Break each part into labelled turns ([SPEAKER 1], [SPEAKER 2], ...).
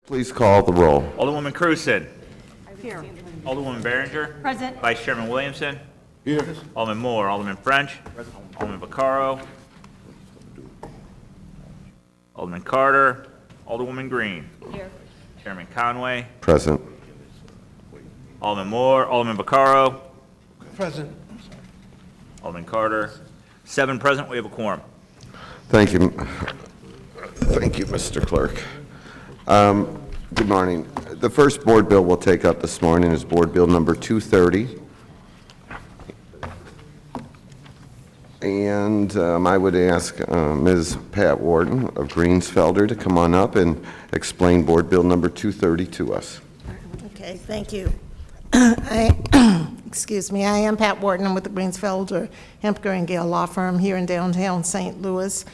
[SPEAKER 1] Please call the roll.
[SPEAKER 2] Alderwoman Cruzen.
[SPEAKER 3] Here.
[SPEAKER 2] Alderwoman Behringer.
[SPEAKER 3] Present.
[SPEAKER 2] Vice Chairman Williamson.
[SPEAKER 1] Here.
[SPEAKER 2] Alderman Moore. Alderman French. Alderman Vaccaro. Alderman Carter. Alderwoman Green.
[SPEAKER 3] Here.
[SPEAKER 2] Chairman Conway.
[SPEAKER 1] Present.
[SPEAKER 2] Alderman Moore. Alderman Vaccaro.
[SPEAKER 4] Present.
[SPEAKER 2] Alderman Carter. 7 present. We have a quorum.
[SPEAKER 1] Thank you. Thank you, Mr. Clerk. Good morning. The first board bill we'll take up this morning is Board Bill Number 230. And I would ask Ms. Pat Warden of Greensfelder to come on up and explain Board Bill Number 230 to us.
[SPEAKER 5] Okay, thank you. Excuse me, I am Pat Wharton. I'm with the Greensfelder, Hempker and Gale Law Firm here in downtown St. Louis.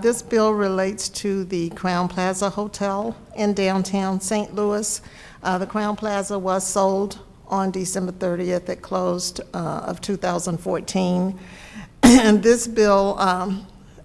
[SPEAKER 5] This bill relates to the Crown Plaza Hotel in downtown St. Louis. The Crown Plaza was sold on December 30th. It closed of 2014. And this bill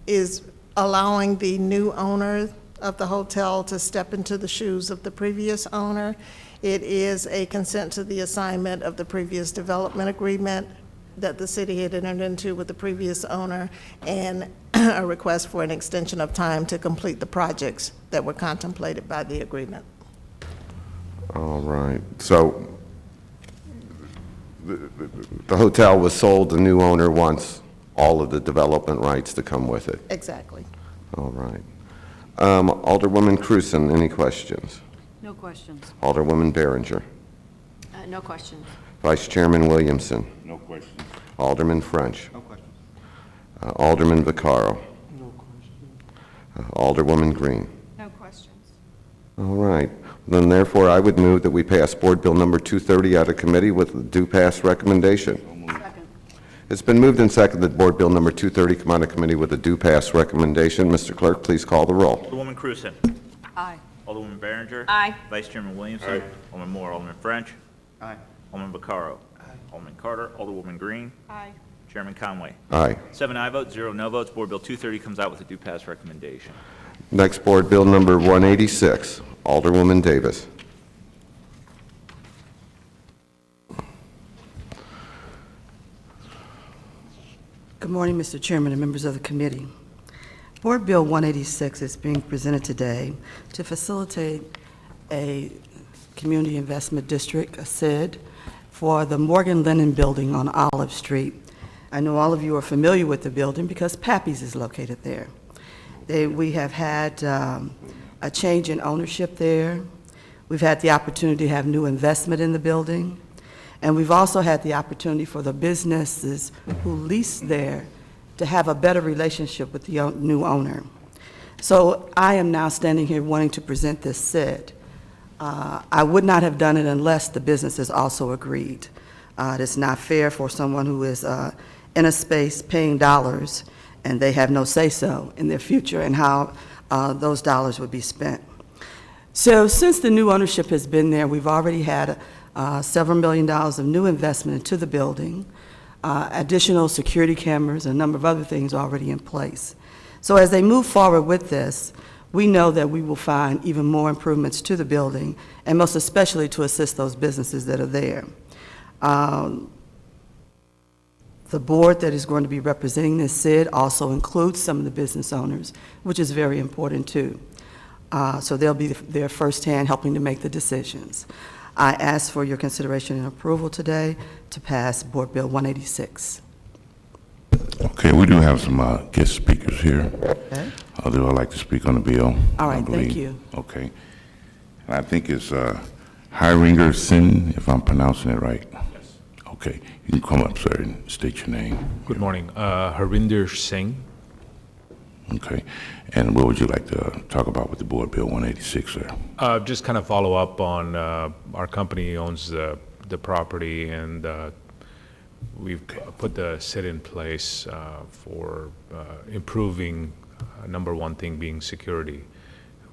[SPEAKER 5] is allowing the new owner of the hotel to step into the shoes of the previous owner. It is a consent to the assignment of the previous development agreement that the city had entered into with the previous owner, and a request for an extension of time to complete the projects that were contemplated by the agreement.
[SPEAKER 1] All right. So the hotel was sold. The new owner wants all of the development rights to come with it.
[SPEAKER 5] Exactly.
[SPEAKER 1] All right. Alderwoman Cruzen, any questions?
[SPEAKER 3] No questions.
[SPEAKER 1] Alderwoman Behringer.
[SPEAKER 3] No questions.
[SPEAKER 1] Vice Chairman Williamson.
[SPEAKER 6] No questions.
[SPEAKER 1] Alderman French.
[SPEAKER 4] No questions.
[SPEAKER 1] Alderman Vaccaro.
[SPEAKER 4] No questions.
[SPEAKER 1] Alderwoman Green.
[SPEAKER 3] No questions.
[SPEAKER 1] All right. Then therefore, I would move that we pass Board Bill Number 230 out of committee with a due pass recommendation.
[SPEAKER 3] Second.
[SPEAKER 1] It's been moved and seconded that Board Bill Number 230 come out of committee with a due pass recommendation. Mr. Clerk, please call the roll.
[SPEAKER 2] Alderwoman Cruzen.
[SPEAKER 3] Aye.
[SPEAKER 2] Alderwoman Behringer.
[SPEAKER 3] Aye.
[SPEAKER 2] Vice Chairman Williamson. Alderman Moore. Alderman French.
[SPEAKER 4] Aye.
[SPEAKER 2] Alderman Vaccaro. Alderman Carter. Alderwoman Green.
[SPEAKER 3] Aye.
[SPEAKER 2] Chairman Conway.
[SPEAKER 1] Aye.
[SPEAKER 2] 7 aye votes, 0 no votes. Board Bill 230 comes out with a due pass recommendation.
[SPEAKER 1] Next, Board Bill Number 186, Alderwoman Davis.
[SPEAKER 7] Good morning, Mr. Chairman and members of the committee. Board Bill 186 is being presented today to facilitate a community investment district, a CID, for the Morgan Lennon Building on Olive Street. I know all of you are familiar with the building because Pappy's is located there. We have had a change in ownership there. We've had the opportunity to have new investment in the building. And we've also had the opportunity for the businesses who lease there to have a better relationship with the new owner. So I am now standing here wanting to present this CID. I would not have done it unless the businesses also agreed. It is not fair for someone who is in a space paying dollars and they have no say-so in their future and how those dollars would be spent. So since the new ownership has been there, we've already had several $1 million of new investment into the building, additional security cameras, and a number of other things already in place. So as they move forward with this, we know that we will find even more improvements to the building, and most especially to assist those businesses that are there. The board that is going to be representing this CID also includes some of the business owners, which is very important too. So they'll be there firsthand helping to make the decisions. I ask for your consideration and approval today to pass Board Bill 186.
[SPEAKER 6] Okay, we do have some guest speakers here.
[SPEAKER 7] Okay.
[SPEAKER 6] They would like to speak on the bill.
[SPEAKER 7] All right,
[SPEAKER 6] I believe.
[SPEAKER 7] thank you.
[SPEAKER 6] Okay. And I think it's Hyringer Sin, if I'm pronouncing it right.
[SPEAKER 8] Yes.
[SPEAKER 6] Okay, you can come up, sir, and state your name.
[SPEAKER 8] Good morning. Harinder Singh.
[SPEAKER 6] Okay. And what would you like to talk about with the Board Bill 186, sir?
[SPEAKER 8] Just kind of follow up on our company owns the property, and we've put the CID in place for improving number one thing being security,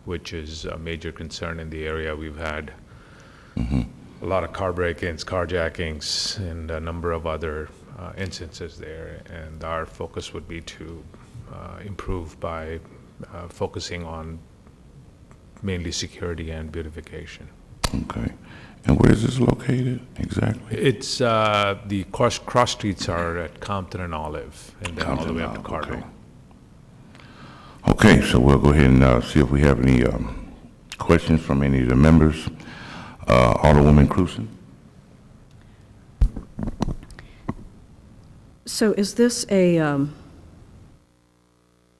[SPEAKER 8] which is a major concern in the area. We've had a lot of car break-ins, carjackings, and a number of other instances there, and our focus would be to improve by focusing on mainly security and beautification.
[SPEAKER 6] Okay. And where is this located exactly?
[SPEAKER 8] It's, the cross streets are at Compton and Olive, and then all the way up to
[SPEAKER 6] Compton,
[SPEAKER 8] Carter.
[SPEAKER 6] Okay, so we'll go ahead and see if we have any questions from any of the members. Alderwoman Cruzen?
[SPEAKER 9] So is this a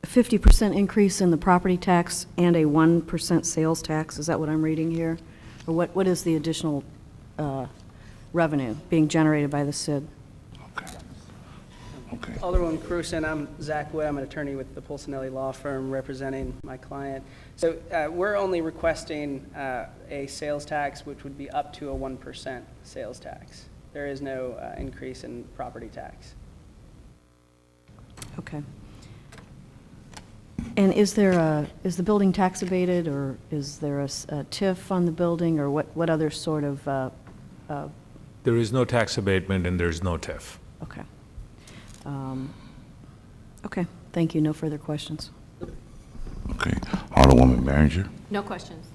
[SPEAKER 9] 50% increase in the property tax and a 1% sales tax? Is that what I'm reading here? Or what is the additional revenue being generated by the SID?
[SPEAKER 6] Okay. Okay.
[SPEAKER 10] Alderwoman Cruzen, I'm Zach Wood. I'm an attorney with the Pulcinelli Law Firm representing my client. So we're only requesting a sales tax which would be up to a 1% sales tax. There is no increase in property tax.
[SPEAKER 9] Okay. And is the building tax abated, or is there a TIF on the building, or what other sort of,
[SPEAKER 8] There is no tax abatement and there's no TIF.
[SPEAKER 9] okay. Okay, thank you. No further questions.
[SPEAKER 6] Okay. Alderwoman Behringer?
[SPEAKER 3] No questions.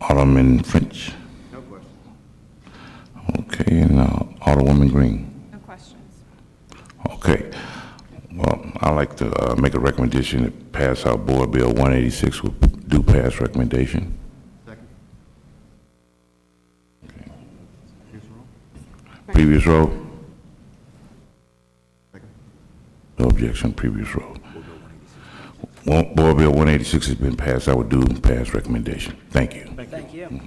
[SPEAKER 6] Alderman French?
[SPEAKER 1] No questions.
[SPEAKER 6] Okay, and Alderwoman Green?
[SPEAKER 3] No questions.
[SPEAKER 6] Okay. Well, I'd like to make a recommendation to pass out Board Bill 186 with due pass recommendation.
[SPEAKER 1] Second.
[SPEAKER 6] Okay. Previous row?
[SPEAKER 1] Second.
[SPEAKER 6] No objection, previous row. Board Bill 186 has been passed. I would do pass recommendation. Thank you.
[SPEAKER 10] Thank you.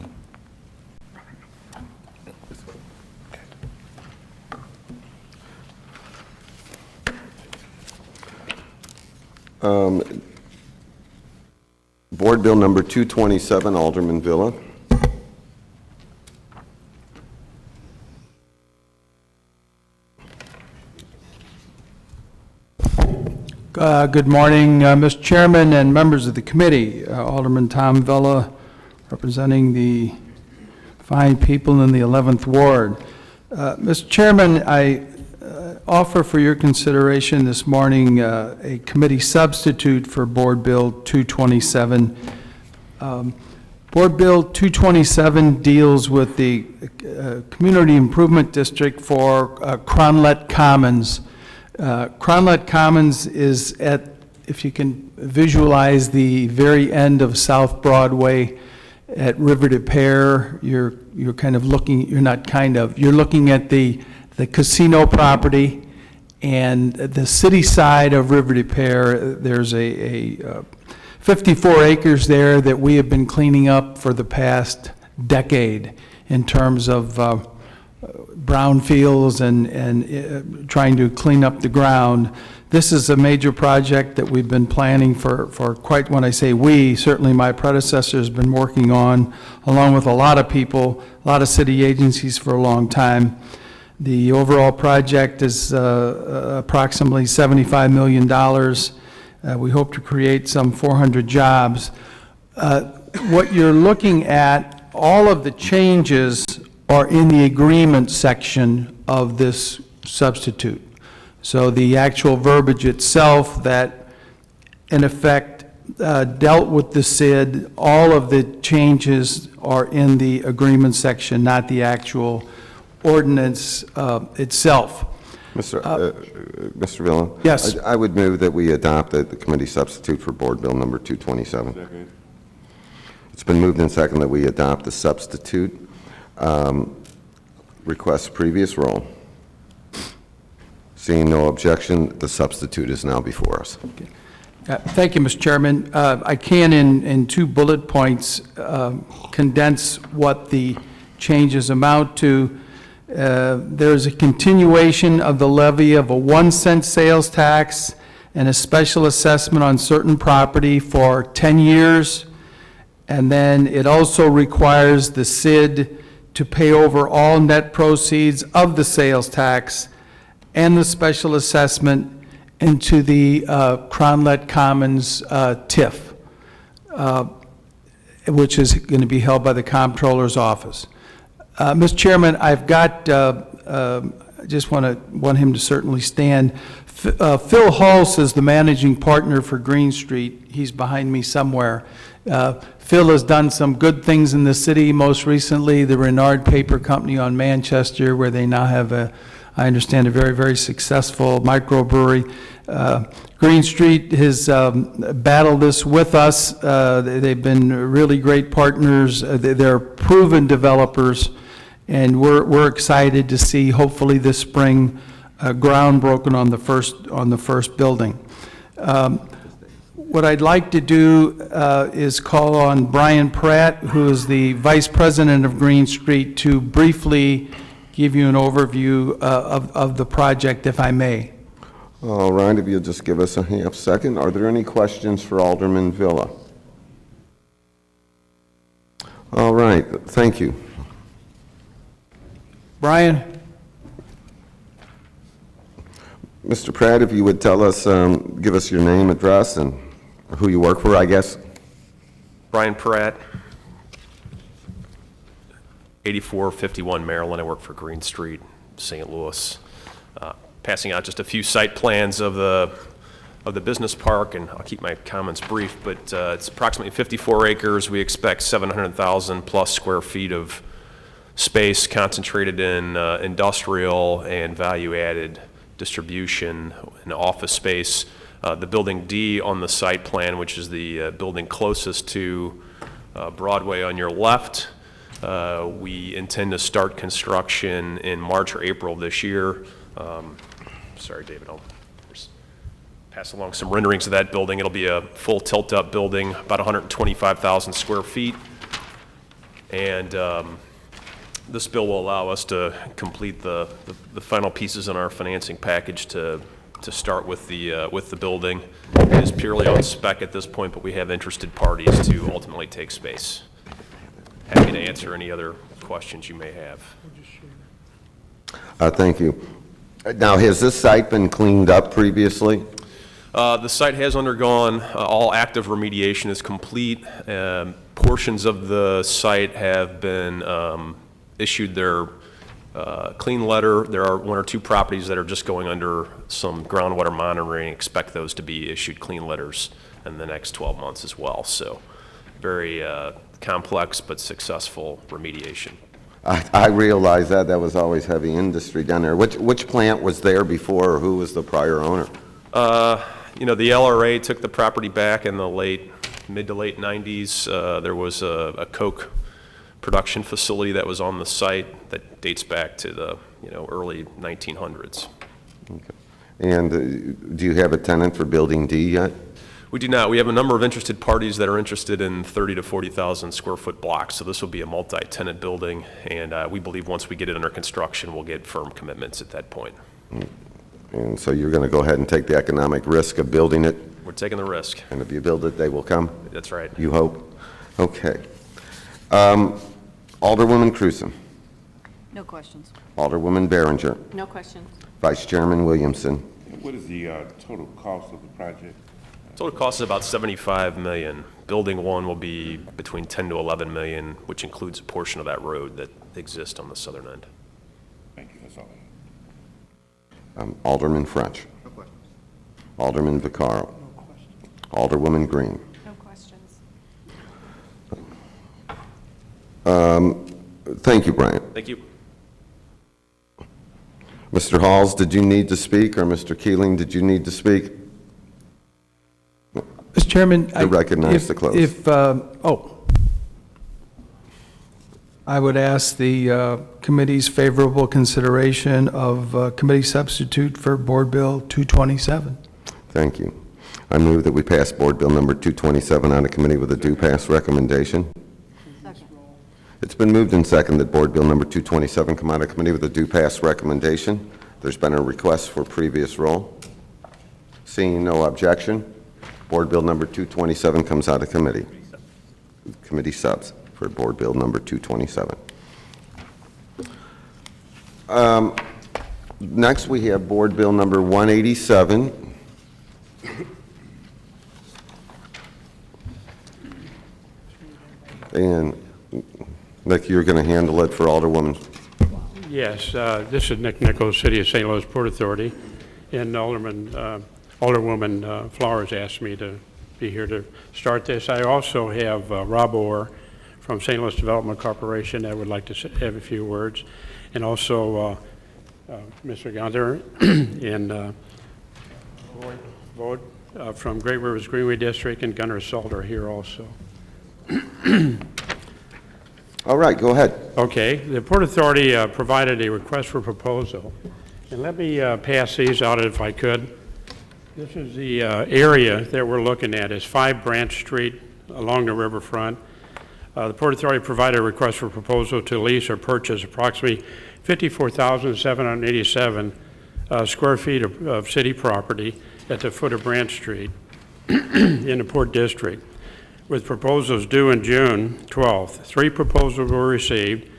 [SPEAKER 1] Board Bill number 227, Alderman Villa.
[SPEAKER 4] Good morning, Mr. Chairman and members of the committee. Alderman Tom Villa, representing the fine people in the 11th Ward. Mr. Chairman, I offer for your consideration this morning a committee substitute for Board Bill 227. Board Bill 227 deals with the Community Improvement District for Cronlet Commons. Cronlet Commons is at, if you can visualize, the very end of South Broadway at River de Pere. You're kind of looking, you're not kind of, you're looking at the casino property, and the city side of River de Pere, there's a 54 acres there that we have been cleaning up for the past decade in terms of brownfields and trying to clean up the ground. This is a major project that we've been planning for quite, when I say we, certainly my predecessor has been working on, along with a lot of people, a lot of city agencies for a long time. The overall project is approximately $75 million. We hope to create some 400 jobs. What you're looking at, all of the changes are in the agreement section of this substitute. So the actual verbiage itself that, in effect, dealt with the SID, all of the changes are in the agreement section, not the actual ordinance itself.
[SPEAKER 1] Mr. Villa?
[SPEAKER 4] Yes.
[SPEAKER 1] I would move that we adopt the committee substitute for Board Bill number 227. Second. It's been moved and seconded that we adopt the substitute. Request previous roll. Seeing no objection, the substitute is now before us.
[SPEAKER 4] Thank you, Mr. Chairman. I can, in 2 bullet points, condense what the changes amount to. There's a continuation of the levy of a 1-cent sales tax and a special assessment on certain property for 10 years. And then it also requires the SID to pay over all net proceeds of the sales tax and the special assessment into the Cronlet Commons TIF, which is going to be held by the Comptroller's Office. Mr. Chairman, I've got, just want him to certainly stand, Phil Hulse is the managing partner for Green Street. He's behind me somewhere. Phil has done some good things in the city, most recently the Renard Paper Company on Manchester, where they now have I understand, a very, very successful microbrewery. Green Street has battled this with us. They've been really great partners. They're proven developers, and we're excited to see, hopefully this spring, ground broken on the first building. What I'd like to do is call on Brian Pratt, who is the Vice President of Green Street, to briefly give you an overview of the project, if I may.
[SPEAKER 1] All right, if you'll just give us a half second. Are there any questions for Alderman Villa? All right, thank you.
[SPEAKER 4] Brian?
[SPEAKER 1] Mr. Pratt, if you would tell us, give us your name, address, and who you work for, I guess.
[SPEAKER 11] Brian Pratt, 8451 Maryland. I work for Green Street, St. Louis. Passing out just a few site plans of the business park, and I'll keep my comments brief, but it's approximately 54 acres. We expect 700,000 plus square feet of space concentrated in industrial and value-added distribution and office space. The building D on the site plan, which is the building closest to Broadway on your left, we intend to start construction in March or April of this year. Sorry, David, I'll just pass along some renderings of that building. It'll be a full tilt-up building, about 125,000 square feet. And this bill will allow us to complete the final pieces in our financing package to start with the building. It is purely on spec at this point, but we have interested parties to ultimately take space. Happy to answer any other questions you may have.
[SPEAKER 1] Thank you. Now, has this site been cleaned up previously?
[SPEAKER 11] The site has undergone, all active remediation is complete. Portions of the site have been issued their clean letter. There are one or two properties that are just going under some groundwater monitoring. Expect those to be issued clean letters in the next 12 months as well. So very complex but successful remediation.
[SPEAKER 1] I realize that was always heavy industry down there. Which plant was there before, or who was the prior owner?
[SPEAKER 11] You know, the LRA took the property back in the mid to late 90s. There was a Coke production facility that was on the site that dates back to the early 1900s.
[SPEAKER 1] Okay. And do you have a tenant for Building D yet?
[SPEAKER 11] We do not. We have a number of interested parties that are interested in 30 to 40,000 square foot blocks. So this will be a multi-tenant building, and we believe once we get it under construction, we'll get firm commitments at that point.
[SPEAKER 1] And so you're going to go ahead and take the economic risk of building it?
[SPEAKER 11] We're taking the risk.
[SPEAKER 1] And if you build it, they will come?
[SPEAKER 11] That's right.
[SPEAKER 1] You hope? Okay. Alderwoman Cruzen.
[SPEAKER 3] No questions.
[SPEAKER 1] Alderwoman Behringer.
[SPEAKER 3] No questions.
[SPEAKER 1] Vice Chairman Williamson.
[SPEAKER 6] What is the total cost of the project?
[SPEAKER 11] Total cost is about $75 million. Building one will be between 10 to 11 million, which includes a portion of that road that exists on the southern end.
[SPEAKER 6] Thank you, that's all.
[SPEAKER 1] Alderman French. No questions. Alderman Vaccaro. No questions. Alderwoman Green.
[SPEAKER 3] No questions.
[SPEAKER 1] Thank you, Brian.
[SPEAKER 11] Thank you.
[SPEAKER 1] Mr. Halls, did you need to speak, or Mr. Keeling, did you need to speak?
[SPEAKER 4] Mr. Chairman,
[SPEAKER 1] You're recognized to close.
[SPEAKER 4] I would ask the committee's favorable consideration of committee substitute for Board Bill 227.
[SPEAKER 1] Thank you. I move that we pass Board Bill number 227 out of committee with a due pass recommendation.
[SPEAKER 3] Second.
[SPEAKER 1] It's been moved and seconded that Board Bill number 227 come out of committee with a due pass recommendation. There's been a request for previous roll. Seeing no objection, Board Bill number 227 comes out of committee. Committee subs for Board Bill number 227. Next, we have Board Bill number 187. And Nick, you're going to handle it for Alderwoman.
[SPEAKER 12] Yes, this is Nick Nichols, City of St. Louis Port Authority. and Alderwoman Flowers asked me to be here to start this. I also have Rob Orr from St. Louis Development Corporation that would like to have a few words, and also Mr. Gunther and Vaughn from Great Rivers Greenway District, and Gunnar Salt are here also.
[SPEAKER 1] All right, go ahead.
[SPEAKER 12] Okay, the Port Authority provided a request for proposal, and let me pass these out if I could. This is the area that we're looking at, is 5 Branch Street along the riverfront. The Port Authority provided a request for proposal to lease or purchase approximately 54,787 square feet of city property at the foot of Branch Street in the Port District, with proposals due in June 12th. 3 proposals were received.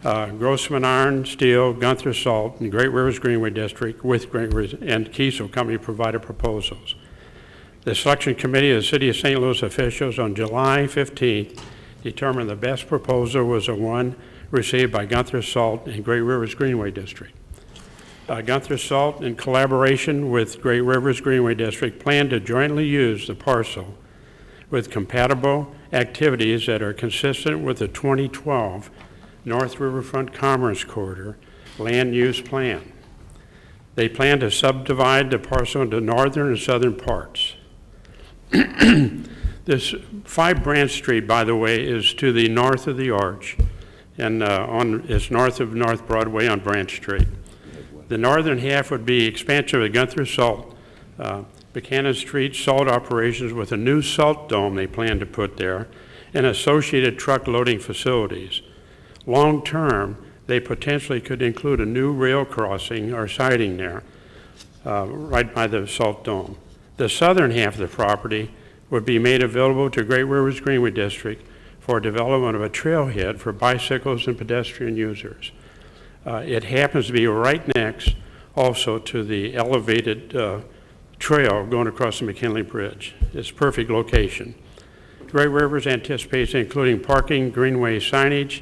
[SPEAKER 12] Grossman Iron, Steel, Gunther Salt, and Great Rivers Greenway District with Great Rivers and Kiesel Company provided proposals. The selection committee of the City of St. Louis officials on July 15th determined the best proposal was the one received by Gunther Salt and Great Rivers Greenway District. Gunther Salt, in collaboration with Great Rivers Greenway District, planned to jointly use the parcel with compatible activities that are consistent with the 2012 North Riverfront Commerce Corridor Land Use Plan. They plan to subdivide the parcel into northern and southern parts. This 5 Branch Street, by the way, is to the north of the arch, and it's north of North Broadway on Branch Street. The northern half would be expansion of the Gunther Salt, Buchanan Street salt operations with a new salt dome they plan to put there, and associated truck loading facilities. Long-term, they potentially could include a new rail crossing or siding there, right by the salt dome. The southern half of the property would be made available to Great Rivers Greenway District for development of a trailhead for bicycles and pedestrian users. It happens to be right next also to the elevated trail going across the McKinley Bridge. It's a perfect location. Great Rivers anticipates including parking, greenway signage,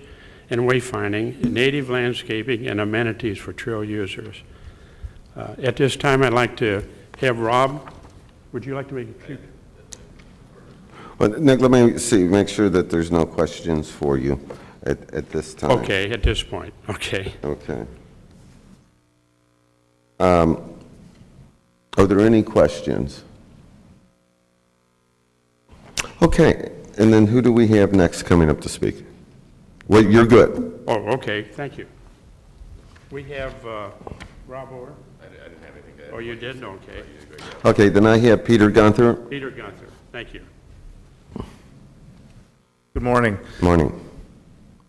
[SPEAKER 12] and wayfinding, native landscaping, and amenities for trail users. At this time, I'd like to have Rob, would you like to make a few?
[SPEAKER 1] Well, Nick, let me see, make sure that there's no questions for you at this time.
[SPEAKER 12] Okay, at this point, okay.
[SPEAKER 1] Okay. Are there any questions? Okay, and then who do we have next coming up to speak? Well, you're good.
[SPEAKER 12] Oh, okay, thank you. We have Rob Orr. I didn't have anything to add. Oh, you didn't? Okay.
[SPEAKER 1] Okay, then I have Peter Gunther.
[SPEAKER 12] Peter Gunther, thank you.
[SPEAKER 13] Good morning.
[SPEAKER 1] Morning.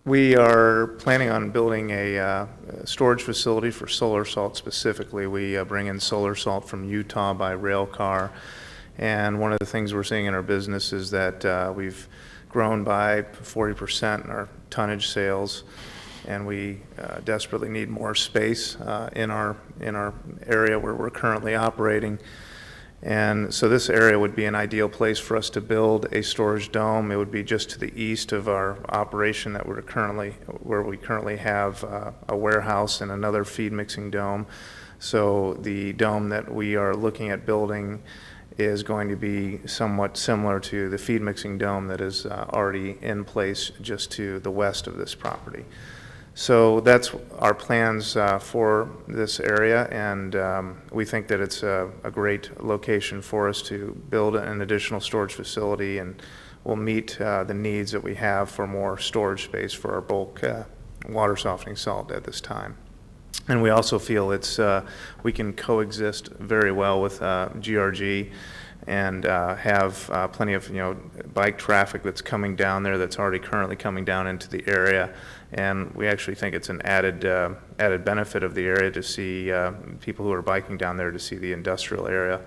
[SPEAKER 13] We are planning on building a storage facility for solar salt specifically. We bring in solar salt from Utah by rail car, and one of the things we're seeing in our business is that we've grown by 40% in our tonnage sales, and we desperately need more space in our area where we're currently operating. And so this area would be an ideal place for us to build a storage dome. It would be just to the east of our operation that where we currently have a warehouse and another feed mixing dome. So the dome that we are looking at building is going to be somewhat similar to the feed mixing dome that is already in place just to the west of this property. So that's our plans for this area, and we think that it's a great location for us to build an additional storage facility, and will meet the needs that we have for more storage space for our bulk water softening salt at this time. And we also feel we can coexist very well with GRG and have plenty of bike traffic that's coming down there that's already currently coming down into the area. And we actually think it's an added benefit of the area to see people who are biking down there to see the industrial area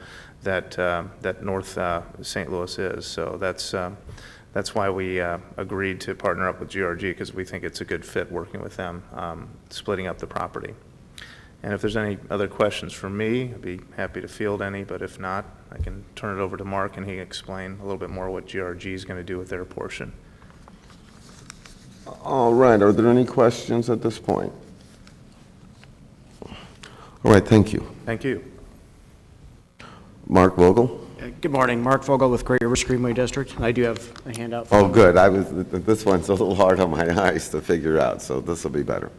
[SPEAKER 13] that North St. Louis is. So that's why we agreed to partner up with GRG, because we think it's a good fit working with them, splitting up the property. And if there's any other questions for me, I'd be happy to field any, but if not, I can turn it over to Mark and he can explain a little bit more what GRG is going to do with their portion.
[SPEAKER 1] All right, are there any questions at this point? All right, thank you.
[SPEAKER 13] Thank you.
[SPEAKER 1] Mark Vogel?
[SPEAKER 14] Good morning, Mark Vogel with Great Rivers Greenway District. I do have a handout. for
[SPEAKER 1] Oh,
[SPEAKER 14] you.
[SPEAKER 1] good. This one's a little hard on my eyes to figure out, so this will be better.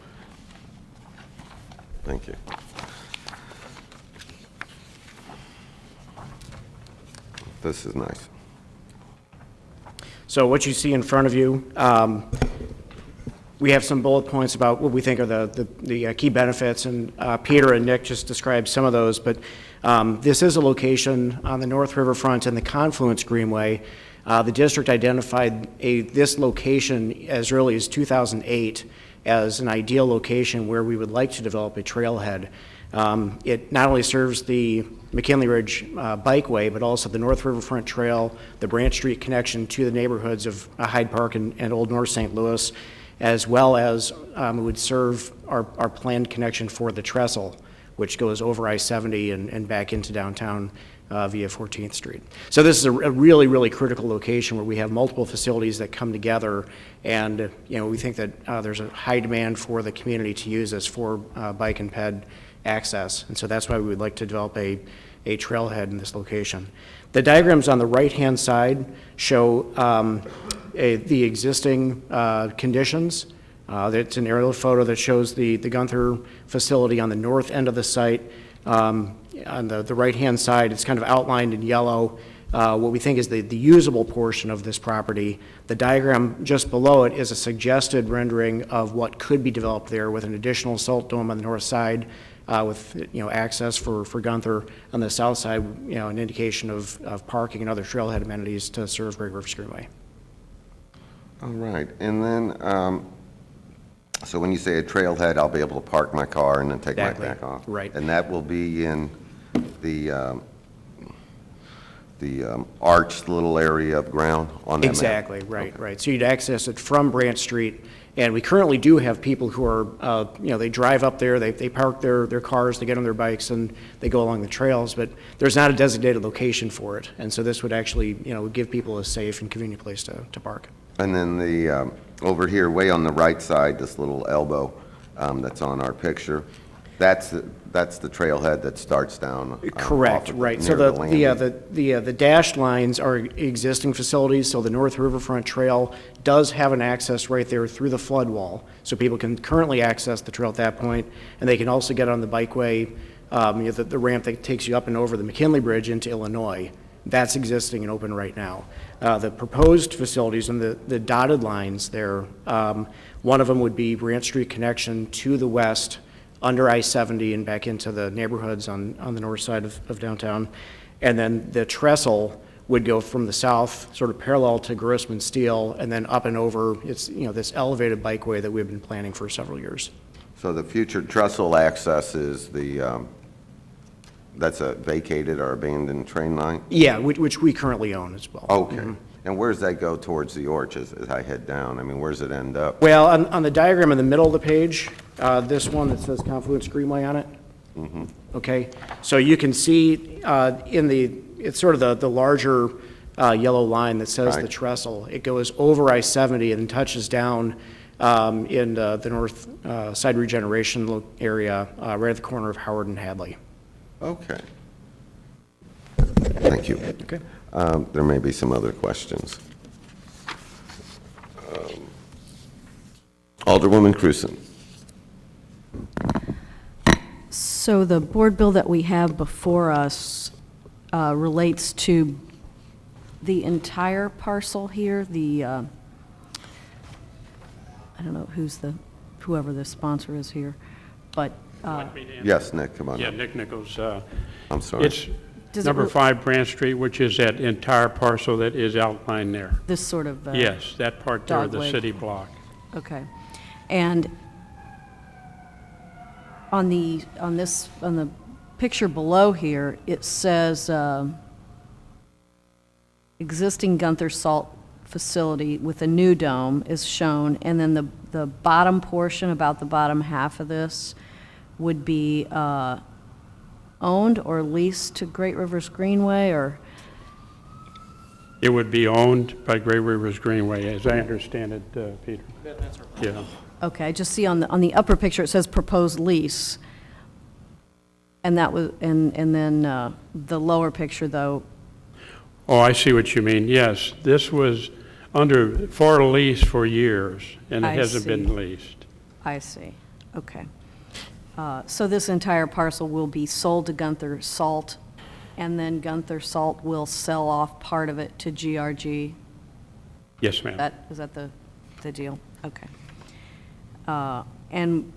[SPEAKER 1] Thank you. This is nice.
[SPEAKER 14] So what you see in front of you, we have some bullet points about what we think are the key benefits, and Peter and Nick just described some of those, but this is a location on the North Riverfront and the Confluence Greenway. The district identified this location as early as 2008 as an ideal location where we would like to develop a trailhead. It not only serves the McKinley Ridge Bikeway, but also the North Riverfront Trail, the Branch Street connection to the neighborhoods of Hyde Park and Old North St. Louis, as well as it would serve our planned connection for the trestle, which goes over I-70 and back into downtown via 14th Street. So this is a really, really critical location where we have multiple facilities that come together, and we think that there's a high demand for the community to use this for bike and ped access, and so that's why we would like to develop a trailhead in this location. The diagrams on the right-hand side show the existing conditions. It's an aerial photo that shows the Gunther facility on the north end of the site. On the right-hand side, it's kind of outlined in yellow what we think is the usable portion of this property. The diagram just below it is a suggested rendering of what could be developed there with an additional salt dome on the north side, with access for Gunther. On the south side, an indication of parking and other trailhead amenities to serve Great Rivers Greenway.
[SPEAKER 1] All right, and then, so when you say a trailhead, I'll be able to park my car and then take
[SPEAKER 14] Exactly.
[SPEAKER 1] my back off?
[SPEAKER 14] Right.
[SPEAKER 1] And that will be in the arched little area of ground on that map?
[SPEAKER 14] Exactly, right. So you'd access it from Branch Street, and we currently do have people who are, they drive up there, they park their cars, they get on their bikes, and they go along the trails, but there's not a designated location for it, and so this would actually, give people a safe and convenient place to park.
[SPEAKER 1] And then the, over here, way on the right side, this little elbow that's on our picture, that's the trailhead that starts down.
[SPEAKER 14] Correct, right. So
[SPEAKER 1] near landing.
[SPEAKER 14] the dashed lines are existing facilities, so the North Riverfront Trail does have an access right there through the flood wall, so people can currently access the trail at that point, and they can also get on the bikeway, the ramp that takes you up and over the McKinley Bridge into Illinois. That's existing and open right now. The proposed facilities and the dotted lines there, one of them would be Branch Street connection to the west under I-70 and back into the neighborhoods on the north side of downtown. And then the trestle would go from the south, sort of parallel to Grossman Steel, and then up and over. It's, this elevated bikeway that we've been planning for several years.
[SPEAKER 1] So the future trestle access is that's a vacated or abandoned train line?
[SPEAKER 14] Yeah, which we currently own as well.
[SPEAKER 1] Okay. And where does that go towards the arch as I head down? I mean, where does it end up?
[SPEAKER 14] Well, on the diagram in the middle of the page, this one that says Confluence Greenway on it. Okay, so you can see it's sort of the larger yellow line that says the
[SPEAKER 1] Right.
[SPEAKER 14] trestle. It goes over I-70 and touches down in the north side regeneration area, right at the corner of Howard and Hadley.
[SPEAKER 1] Okay. Thank you.
[SPEAKER 14] Okay.
[SPEAKER 1] There may be some other questions. Alderwoman Cruzen.
[SPEAKER 9] So the board bill that we have before us relates to the entire parcel here, I don't know whoever the sponsor is here, but,
[SPEAKER 1] Yes, Nick, come on
[SPEAKER 12] Yeah,
[SPEAKER 1] up.
[SPEAKER 12] Nick Nichols.
[SPEAKER 1] I'm sorry.
[SPEAKER 12] It's
[SPEAKER 9] Does it
[SPEAKER 12] number
[SPEAKER 9] re-
[SPEAKER 12] 5 Branch Street, which is that entire parcel that is outlined there.
[SPEAKER 9] this sort of.
[SPEAKER 12] Yes, that part there, the
[SPEAKER 9] dogleg.
[SPEAKER 12] city block.
[SPEAKER 9] Okay. And on the picture below here, it says, existing Gunther Salt facility with a new dome is shown, and then the bottom portion, about the bottom half of this, would be owned or leased to Great Rivers Greenway, or?
[SPEAKER 12] It would be owned by Great Rivers Greenway, as I understand it, Peter. That's our plan. Yeah.
[SPEAKER 9] Okay, I just see on the upper picture, it says proposed lease. And that was, and then the lower picture, though,
[SPEAKER 12] Oh, I see what you mean. Yes, this was for lease for years, and it
[SPEAKER 9] I
[SPEAKER 12] hasn't
[SPEAKER 9] see.
[SPEAKER 12] been leased.
[SPEAKER 9] I see, okay. So this entire parcel will be sold to Gunther Salt, and then Gunther Salt will sell off part of it to GRG?
[SPEAKER 12] Yes, ma'am.
[SPEAKER 9] Is that the deal? Okay. And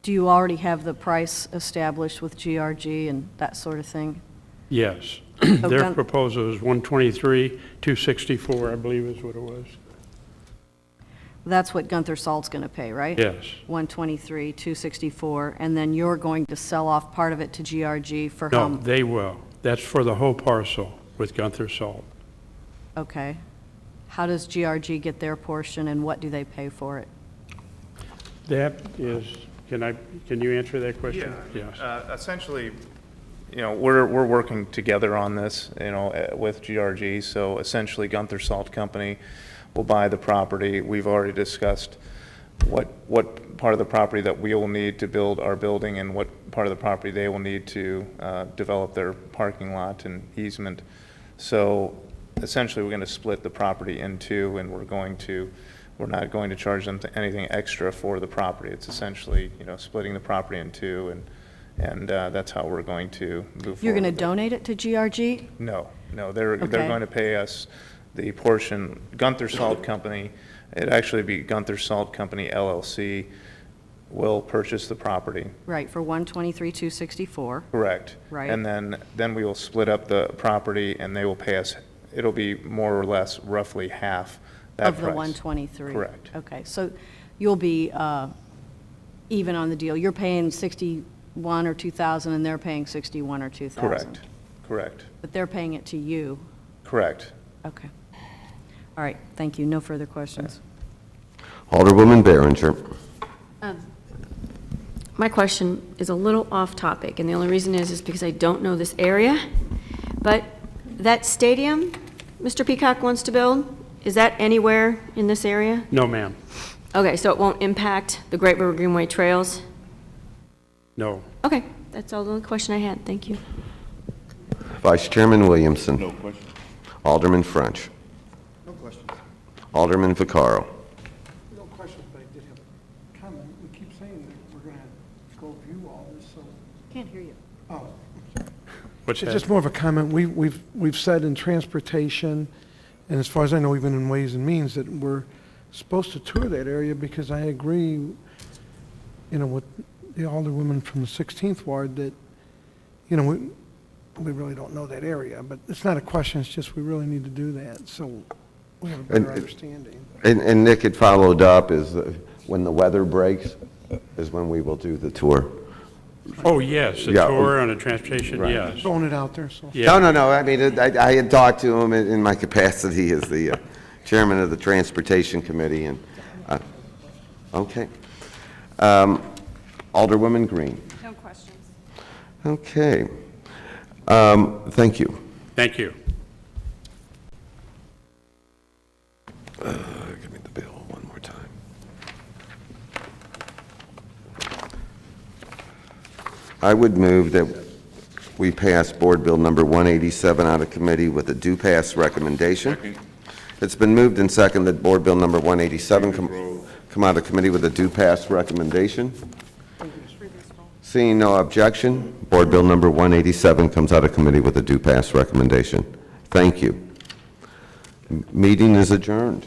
[SPEAKER 9] do you already have the price established with GRG and that sort of thing?
[SPEAKER 12] Yes.
[SPEAKER 9] So
[SPEAKER 12] Their
[SPEAKER 9] Gun-
[SPEAKER 12] proposal is 123, 264, I believe is what it was.
[SPEAKER 9] That's what Gunther Salt's going to pay, right?
[SPEAKER 12] Yes.
[SPEAKER 9] 123, 264, and then you're going to sell off part of it to GRG for how?
[SPEAKER 12] No, they will. That's for the whole parcel with Gunther Salt.
[SPEAKER 9] Okay. How does GRG get their portion, and what do they pay for it?
[SPEAKER 12] That is, can you answer that question? Yes.
[SPEAKER 13] Essentially, you know, we're working together on this, you know, with GRG. So essentially, Gunther Salt Company will buy the property. We've already discussed what part of the property that we will need to build our building and what part of the property they will need to develop their parking lot and easement. So essentially, we're going to split the property in two, and we're not going to charge them anything extra for the property. It's essentially, you know, splitting the property in two, and that's how we're going to move forward.
[SPEAKER 9] You're going to
[SPEAKER 13] with it.
[SPEAKER 9] donate it to GRG?
[SPEAKER 13] No, they're
[SPEAKER 9] Okay.
[SPEAKER 13] going to pay us the portion. Gunther Salt Company, it'd actually be Gunther Salt Company LLC, will purchase the property.
[SPEAKER 9] Right, for 123, 264.
[SPEAKER 13] Correct.
[SPEAKER 9] Right.
[SPEAKER 13] And then we will split up the property, and they will pay us, it'll be more or less roughly half that
[SPEAKER 9] Of the
[SPEAKER 13] price.
[SPEAKER 9] 123?
[SPEAKER 13] Correct.
[SPEAKER 9] Okay, so you'll be even on the deal. You're paying 61 or 2,000, and they're paying 61 or 2,000?
[SPEAKER 13] Correct.
[SPEAKER 9] But they're paying it to you?
[SPEAKER 13] Correct.
[SPEAKER 9] Okay. All right, thank you. No further questions.
[SPEAKER 1] Alderwoman Behringer.
[SPEAKER 15] My question is a little off topic, and the only reason is because I don't know this area. But that stadium Mr. Peacock wants to build, is that anywhere in this area?
[SPEAKER 12] No, ma'am.
[SPEAKER 15] Okay, so it won't impact the Great River Greenway trails?
[SPEAKER 12] No.
[SPEAKER 15] Okay, that's all the only question I had. Thank you.
[SPEAKER 1] Vice Chairman Williamson. No question. Alderman French.
[SPEAKER 16] No questions.
[SPEAKER 1] Alderman Vaccaro.
[SPEAKER 16] No questions, but I did have a comment. We keep saying that we're going to go view all this, so.
[SPEAKER 9] Can't hear you.
[SPEAKER 16] Oh.
[SPEAKER 12] What's
[SPEAKER 16] It's
[SPEAKER 12] that?
[SPEAKER 16] just more of a comment. We've said in transportation, and as far as I know, even in Ways and Means, that we're supposed to tour that area because I agree, you know, with the alderwoman from the 16th Ward that, you know, we really don't know that area. But it's not a question, it's just we really need to do that, so we have a better understanding.
[SPEAKER 1] And Nick had followed up, is when the weather breaks is when we will do the tour.
[SPEAKER 12] Oh, yes, the
[SPEAKER 1] Yeah.
[SPEAKER 12] tour on the transportation,
[SPEAKER 1] Right.
[SPEAKER 12] yes.
[SPEAKER 16] Throwing it out there, so.
[SPEAKER 12] Yeah.
[SPEAKER 1] No, I mean, I had talked to him in my capacity as the chairman of the Transportation Committee, and, okay. Alderwoman Green.
[SPEAKER 3] No questions.
[SPEAKER 1] Okay. Thank you.
[SPEAKER 12] Thank you.
[SPEAKER 1] Give me the bill one more time. I would move that we pass Board Bill Number 187 out of committee with a do pass recommendation. It's been moved and seconded that Board Bill Number 187 come out of committee with a do pass recommendation. Seeing no objection, Board Bill Number 187 comes out of committee with a do pass recommendation. Thank you. Meeting is adjourned.